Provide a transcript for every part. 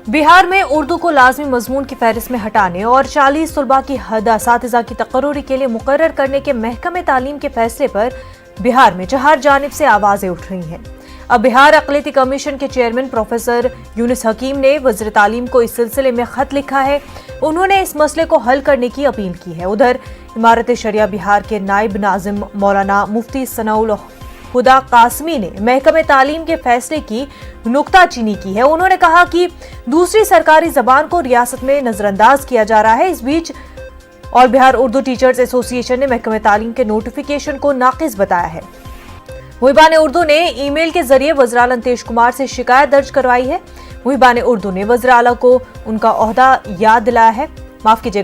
बिहार में उर्दू को लाजमी मजमून की फहरिस्त में हटाने और 40 तलबा की हद असातिज़ा की तकर्रुरी के लिए मुकर्रर करने के महकमे तालीम के फैसले पर बिहार में हर जानिब से आवाजें उठ रही हैं। अब बिहार अक़लियती कमीशन के चेयरमैन प्रोफेसर यूनुस हकीम ने वज़ीर तालीम को इस सिलसिले में खत लिखा है। उन्होंने इस मसले को हल करने की अपील की है। उधर इमारत शरिया बिहार के नायब नाज़िम मौलाना मुफ्ती सनाउल हुदा कासमी ने महकमे तालीम के फैसले की नुक्ताचीनी की है। उन्होंने कहा कि दूसरी सरकारी जबान को रियासत में नजरअंदाज किया जा रहा है। इस बीच all Bihar Urdu teachers association ने महकमे तालीम के नोटिफिकेशन को नाक़िस बताया है। मुहिबान उर्दू ने ईमेल के जरिए वज़ीर आला नीतीश कुमार से शिकायत दर्ज करवाई है। मुहिबान उर्दू ने वज़ीर आला को उनका ओहदा याद दिलाया है,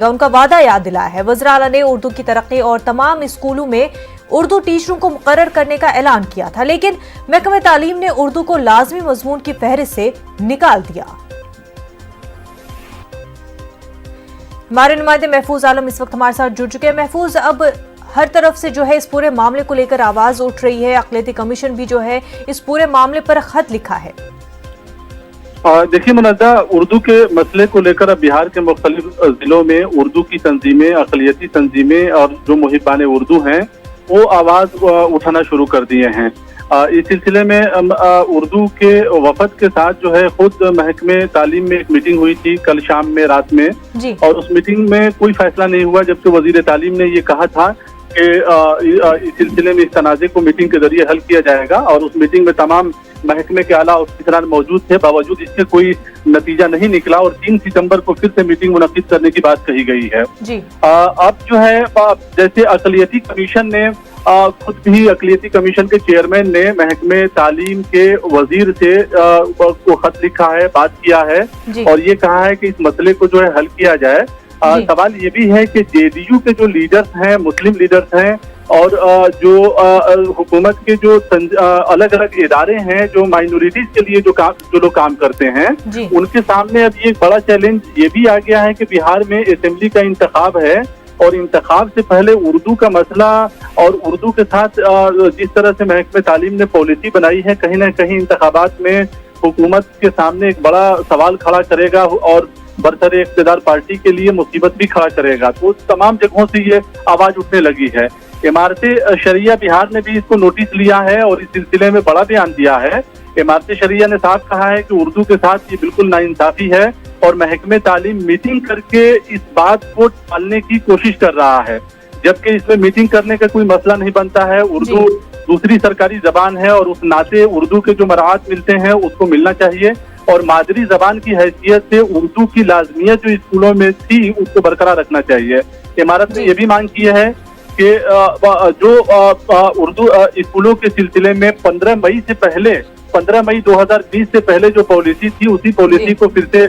उनका वादा याद दिलाया है। वज़ीर आला ने उर्दू की तरक्की और तमाम स्कूलों में उर्दू टीचरों को मुकर्रर करने का ऐलान किया था, लेकिन महकमे तालीम ने उर्दू को लाजमी मजमून की फहरिस्त से निकाल दिया। हमारे नुमाइंदे महफूज आलम इस वक्त हमारे साथ जुड़ चुके हैं। महफूज, अब हर तरफ से जो है इस पूरे मामले को लेकर आवाज उठ रही है। अक़लियती कमीशन भी जो है इस पूरे मामले पर खत लिखा है। देखिए मुनज़्ज़ा, उर्दू के मसले को लेकर अब बिहार के मुख्तलिफ जिलों में उर्दू की तंजीमें, अक़लियती तंजीमें और जो मुहिबान उर्दू हैं वो आवाज उठाना शुरू कर दिए हैं। इस सिलसिले में उर्दू के वफद के साथ जो है खुद महकमे तालीम में एक मीटिंग हुई थी कल शाम में, रात में, और उस मीटिंग में कोई फैसला नहीं हुआ, जबकि वज़ीर तालीम ने ये कहा था कि इस सिलसिले में इस तनाज़े को मीटिंग के जरिए हल किया जाएगा। और उस मीटिंग में तमाम महकमे के आला अफसरान मौजूद थे, बावजूद इससे कोई नतीजा नहीं निकला और 3 सितंबर को फिर से मीटिंग मुनक़िद करने की बात कही गई है। अब जो है जैसे अक़लियती कमीशन ने खुद भी अक़लियती कमीशन के चेयरमैन ने महकमे तालीम के वजीर से को खत लिखा है, बात किया है और ये कहा है कि इस मसले को जो है हल किया जाए। सवाल ये भी है कि जेडीयू के जो लीडर्स हैं, मुस्लिम लीडर्स हैं, और जो हुकूमत के जो अलग अलग इदारे हैं जो माइनॉरिटीज के लिए जो लोग काम करते हैं, उनके सामने अब ये बड़ा चैलेंज ये भी आ गया है कि बिहार में असेंबली का इंतखाब है और इंतखाब से पहले उर्दू का मसला और उर्दू के साथ जिस तरह से महकमे तालीम ने पॉलिसी बनाई है, कहीं ना कहीं इंतखाबात में हुकूमत के सामने एक बड़ा सवाल खड़ा करेगा और बरसरे इक़्तिदार पार्टी के लिए मुसीबत भी खड़ा करेगा। तो तमाम जगहों से ये आवाज उठने लगी है। इमारत शरिया बिहार ने भी इसको नोटिस लिया है और इस सिलसिले में बड़ा बयान दिया है। इमारत शरिया ने साफ कहा है कि उर्दू के साथ ये बिल्कुल नाइंसाफी है और महकमे तालीम मीटिंग करके इस बात को टालने की कोशिश कर रहा है, जबकि इसमें मीटिंग करने का कोई मसला नहीं बनता है। उर्दू दूसरी सरकारी जबान है और उस नाते उर्दू के जो मराहत मिलते हैं उसको मिलना चाहिए और मादरी जबान की हैसियत से उर्दू की लाजमियत जो स्कूलों में थी उसको बरकरार रखना चाहिए। इमारत ने यह भी मांग की है कि जो उर्दू स्कूलों के सिलसिले में 15 मई 2020 से पहले जो पॉलिसी थी उसी पॉलिसी को फिर से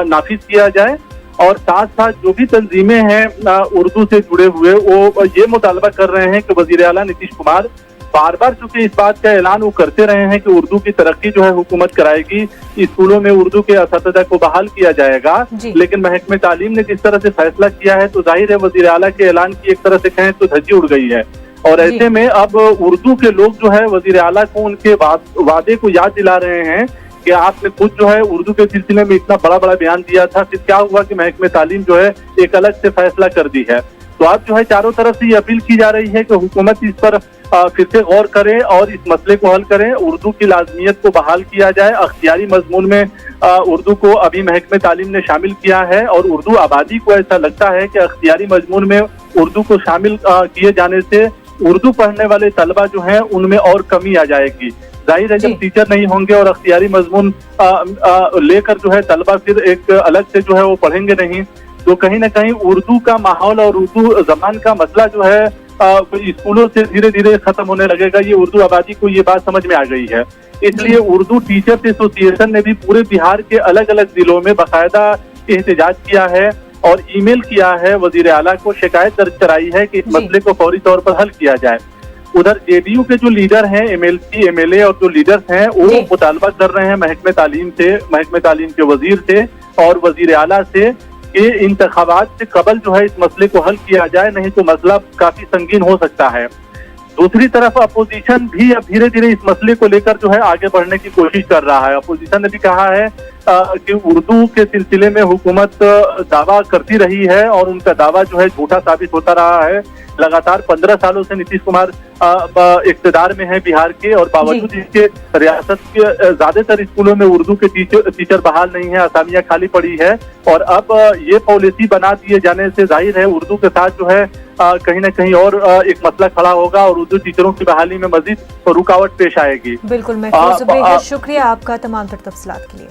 नाफिज किया जाए और साथ साथ जो भी तंजीमें हैं उर्दू से जुड़े हुए वो ये मुतालबा कर रहे हैं कि वज़ीर आला नीतीश कुमार बार बार चूंकि इस बात का ऐलान वो करते रहे हैं कि उर्दू की तरक्की जो है हुकूमत कराएगी, स्कूलों में उर्दू के असातिज़ा को बहाल किया जाएगा, लेकिन महकमे तालीम ने जिस तरह से फैसला किया है तो जाहिर है वज़ीर आला के ऐलान की एक तरह से कहें तो धज्जी उड़ गई है। और ऐसे में अब उर्दू के लोग जो है वज़ीर आला को उनके वादे को याद दिला रहे हैं कि आपने खुद जो है उर्दू के सिलसिले में इतना बड़ा बयान दिया था, फिर क्या हुआ कि महकमे तालीम जो है एक अलग से फैसला कर दी है। तो अब जो है चारों तरफ से ये अपील की जा रही है कि हुकूमत इस पर फिर से गौर करे और इस मसले को हल करें, उर्दू की लाजमियत को बहाल किया जाए। अख्तियारी मजमून में उर्दू को अभी महकमे तालीम ने शामिल किया है और उर्दू आबादी को ऐसा लगता है कि अख्तियारी मजमून में उर्दू को शामिल किए जाने से उर्दू पढ़ने वाले तलबा जो हैं उनमें और कमी आ जाएगी। जाहिर है जब टीचर नहीं होंगे और अख्तियारी मजमून लेकर जो है तलबा फिर एक अलग से जो है वो पढ़ेंगे नहीं, तो कहीं ना कहीं उर्दू का माहौल और उर्दू जबान का मसला जो है स्कूलों से धीरे धीरे खत्म होने लगेगा। ये उर्दू आबादी को ये बात समझ में आ गई है। इसलिए उर्दू टीचर्स एसोसिएशन ने भी पूरे बिहार के अलग अलग जिलों में बाकायदा एहतजाज किया है और ईमेल किया है, वजीर आला को शिकायत दर्ज कराई है कि इस मसले को फौरी तौर पर हल किया जाए। उधर जेडीयू के जो लीडर हैं, एमएलसी एमएलए और जो लीडर्स हैं वो मुतालबा कर रहे हैं महकमे तालीम के वजीर से और वजीर आला से कि इंतखाबात से कबल जो है इस मसले को हल किया जाए, नहीं तो मसला काफी संगीन हो सकता है। दूसरी तरफ अपोजिशन भी अब धीरे धीरे इस मसले को लेकर जो है आगे बढ़ने की कोशिश कर रहा है। अपोजिशन ने भी कहा है कि उर्दू के सिलसिले में हुकूमत दावा करती रही है और उनका दावा जो है झूठा साबित होता रहा है। लगातार 15 सालों से नीतीश कुमार इक़्तिदार में है बिहार के, और बावजूद इसके रियासत के ज्यादातर स्कूलों में उर्दू के टीचर बहाल नहीं है, असामियां खाली पड़ी है। और अब ये पॉलिसी बना दिए जाने से जाहिर है उर्दू के साथ जो है कहीं ना कहीं और एक मसला खड़ा होगा और उर्दू टीचरों की बहाली में मजीद रुकावट पेश आएगी। बिल्कुल महफूज, बेहद शुक्रिया आपका तमाम तर तफसीलात के लिए।